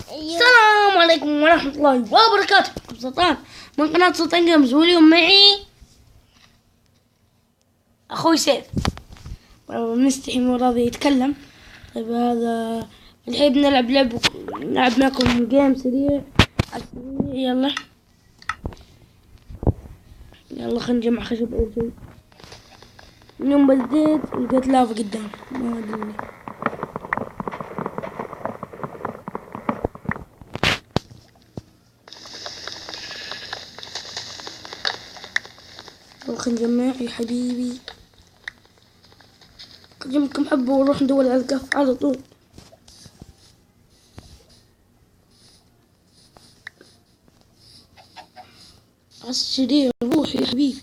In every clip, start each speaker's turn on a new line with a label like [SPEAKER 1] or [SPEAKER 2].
[SPEAKER 1] السلام عليكم ورحمة الله وبركاته. سلطان من قناة سلطان جيمز، واليوم معي أخوي سيف. مستحي مو راضي يتكلم. طيب هذا الحين بنلعب نلعب معكم جيم سريع. يلا خلينا نجمع خشب أول شي. من يوم بديت لقيت لافا قدام، ما أدري ليه. خلينا نجمع يا حبيبي، نجمع كم حبة ونروح ندور على الكهف على طول. عالسريع روح يا حبيبي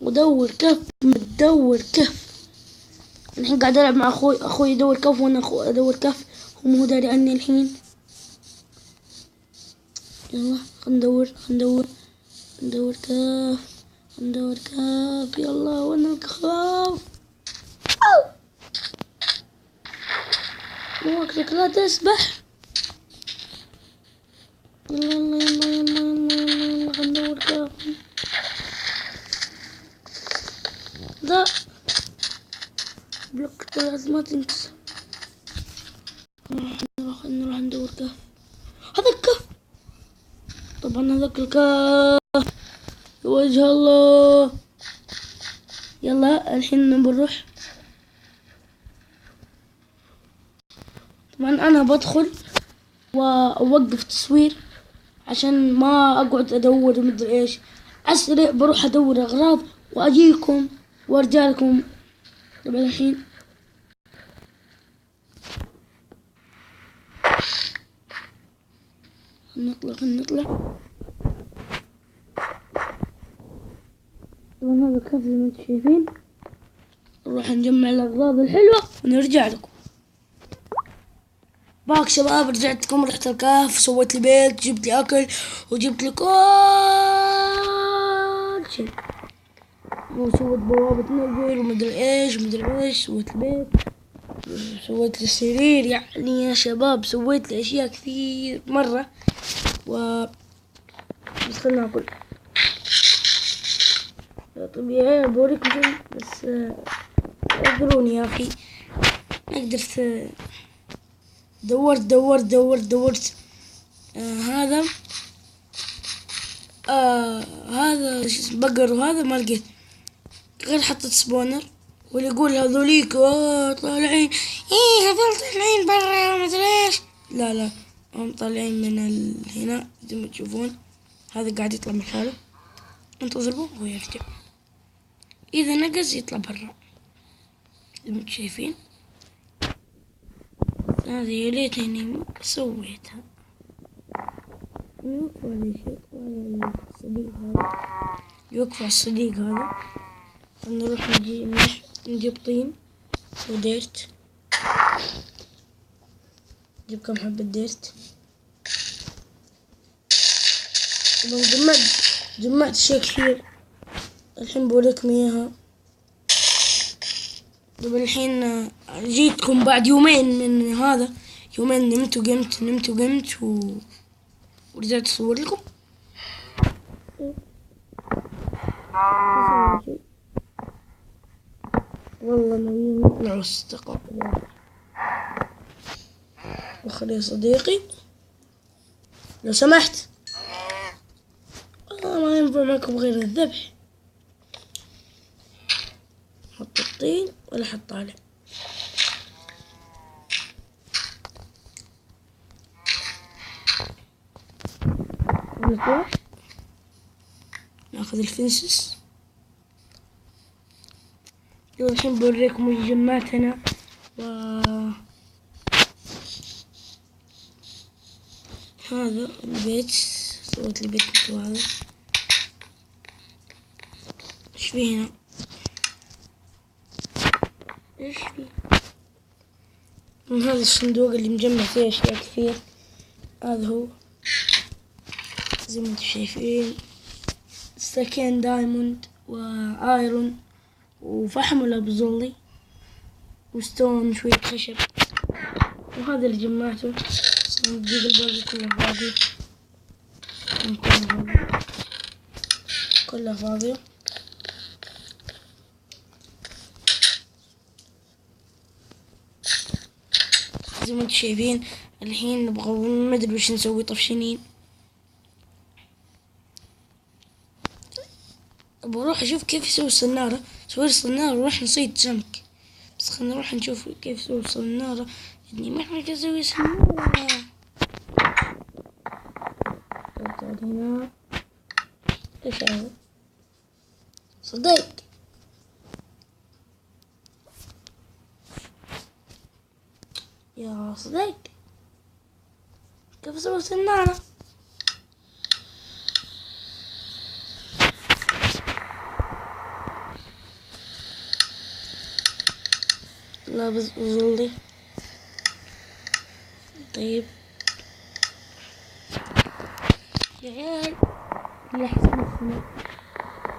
[SPEAKER 1] ودور كهف. متدور كهف. الحين قاعد ألعب مع أخوي يدور كهف وأنا أدور كهف. هو مو داري عني الحين. يلا خلينا ندور كهف. يلا وين الكهف؟ مو وقتك، لا تسبح. يلا خلينا ندور كهف. لا بلوك لازم ما تنكسر. نروح ندور كهف. هذا الكهف طبعا، هذاك الكهف وجه الله. يلا الحين بنروح. طبعا انا بدخل واوقف تصوير عشان ما اقعد ادور مدري ايش. اسرع بروح ادور اغراض واجيكم وارجع لكم. طبعا الحين نطلع. طبعا هذا الكهف زي ما انتم شايفين. نروح نجمع الاغراض الحلوة ونرجع لكم. باك شباب، رجعتكم، رحت الكهف، سويت لي بيت، جبت لي اكل وجبت لي كل شيء. وسويت بوابة نبر ومدري ايش سويت البيت، سويت لي السرير. يعني يا شباب سويت لي اشياء كثير مرة. بس خلنا ناكل. طبيعي بوريكم شيء، بس اعذروني يا اخي ما قدرت. دورت. هذا هذا بقر، وهذا ما لقيت غير حطيت سبونر. واللي يقول هذوليك طالعين، هذول طالعين برا ما ادري ايش. لا هم طالعين من هنا زي ما تشوفون. هذا قاعد يطلع من حاله، انتظروه وهو يرجع. اذا نقز يطلع برا زي ما شايفين. هذه يا ليتني ما سويتها. يوقف على الصديق هذا. نروح نجيب طين وديرت. نجيب كم حبة ديرت. جمعت اشياء كثير. الحين بوريكم اياها. طب الحين جيتكم بعد يومين من هذا. يومين نمت وقمت ورجعت اصور لكم. والله نبي نطلع واستقر. وخلي يا صديقي لو سمحت، ما ينفع معكم غير الذبح. حط الطين ولا حط عليه. ناخذ الفنسس. الحين بوريكم وش جمعت هنا. هذا البيت، سويت لي بيت مثل هذا. ايش فيه هنا؟ ايش فيه؟ من هذا الصندوق اللي مجمع فيه اشياء كثير. هذا هو زي ما انتم شايفين. سكين دايموند وايرون وفحم ولا بزولي وستون شوية خشب. وهذا اللي جمعته صندوق الباقي كله فاضي، كلها فاضية. زي ما انتم شايفين الحين نبغى ما ادري وش نسوي، طفشانين. بروح اشوف كيف يسوي الصنارة، سوي الصنارة وراح نصيد سمك. بس خلينا نروح نشوف كيف يسوي الصنارة، اني ما احنا اسوي صنارة. هنا ايش هذا؟ صدق يا صدق كيف اسوي صنارة؟ لا بس ظلي. طيب يا عيال لا حسن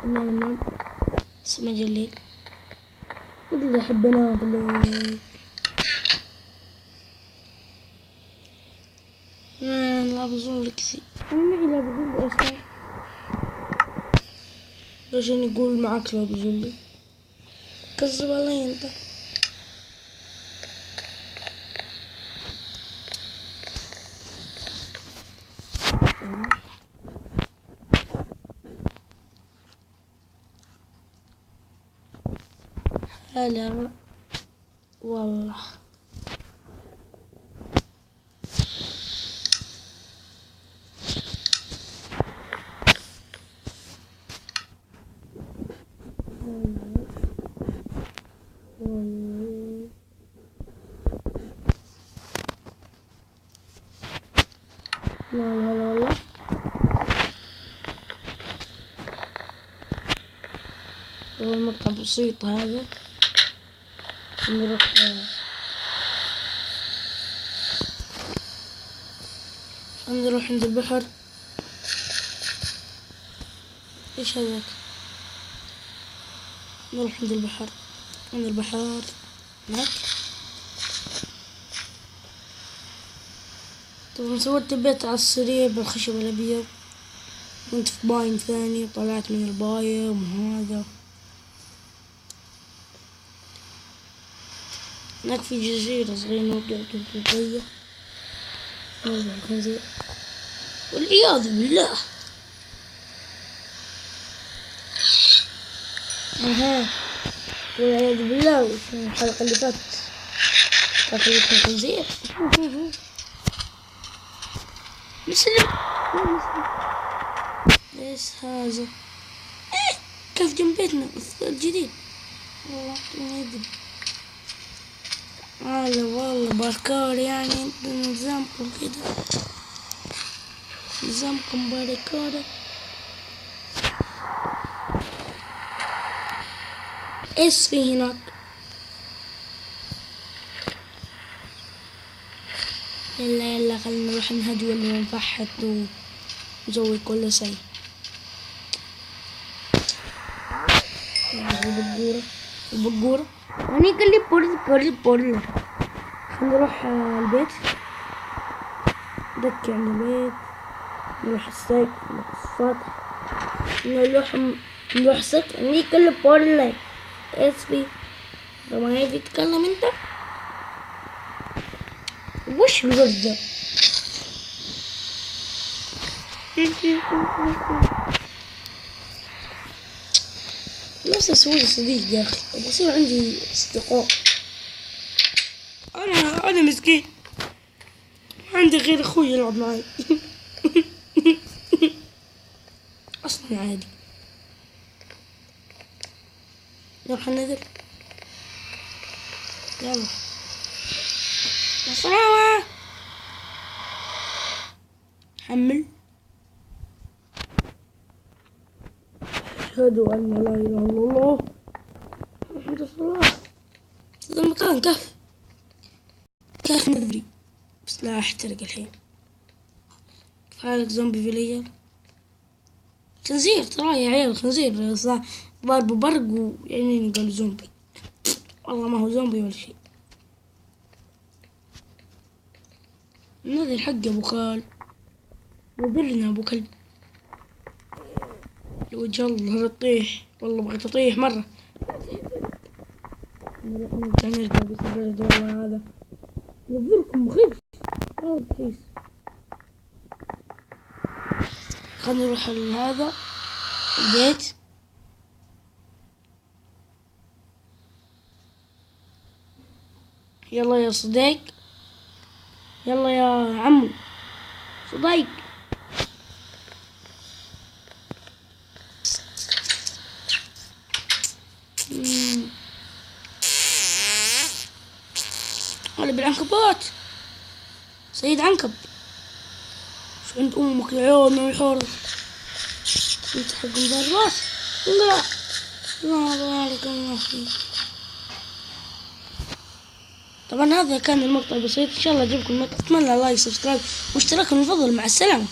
[SPEAKER 1] نام اسمع جليل اللي احب انام بالليل. لا بظل كثير، انا معي لا بظل اصلا عشان يقول معك لا بظل كذب علي انت. هلا والله لا لا لا لا والله مقطع بسيط هذا. نروح عند البحر. ايش هذاك؟ نروح عند البحر، عند البحر هناك. طبعا سويت بيت على السريع بالخشب الابيض، كنت في بايم ثاني وطلعت من البايم وهذا. هناك في جزيرة صغيرة وقعت في نرجع الخنزير والعياذ بالله. اها والعياذ بالله. وش الحلقة اللي فاتت تاكلت الخنزير. مسلم ايش هذا؟ كيف جنب بيتنا الجديد والله ما ادري. هذا والله باركور يعني نظامكم كده، نظامكم باركورة. ايش في هناك؟ يلا يلا خلينا نروح نهجول ونفحط ونسوي كل شيء. البقورة البقورة هني قال لي بورل. خلينا نروح البيت، دكي عند البيت، نروح السقف، نروح السطح، نروح السقف. هني قال لي بورل. ايش في؟ ما يبي تتكلم انت؟ وش الورد ده؟ نفسي اسوي صديق يا اخي، ابغى يصير عندي اصدقاء. انا مسكين ما عندي غير اخوي يلعب معي. اصلا عادي. نروح النذر. يلا السلامة. حمل. أشهد أن لا إله إلا الله محمد رسول الله. هذا المكان كهف نذري، بس لا أحترق الحين. كفاية زومبي فيليجر. خنزير ترى يا عيال، خنزير ضرب برق ويعني قال زومبي. والله ما هو زومبي ولا شيء. نادي الحق يا ابو خال، وبرنا ابو كلب. وجه الله تطيح، والله بغيت اطيح مرة. نروح نرجع بس البلد والله هذا نذلكم خبز رخيص. خلنا نروح لهذا البيت. يلا يا صديق، يلا يا عمو صديق. هلا بالعنكبوت، سيد عنكب. شو عند امك يا عيون الحر؟ انت حق الراس. لا لا بارك الله فيك. طبعا هذا كان المقطع البسيط، ان شاء الله عجبكم. اتمنى لايك سبسكرايب واشتراك من الفضل. مع السلامة.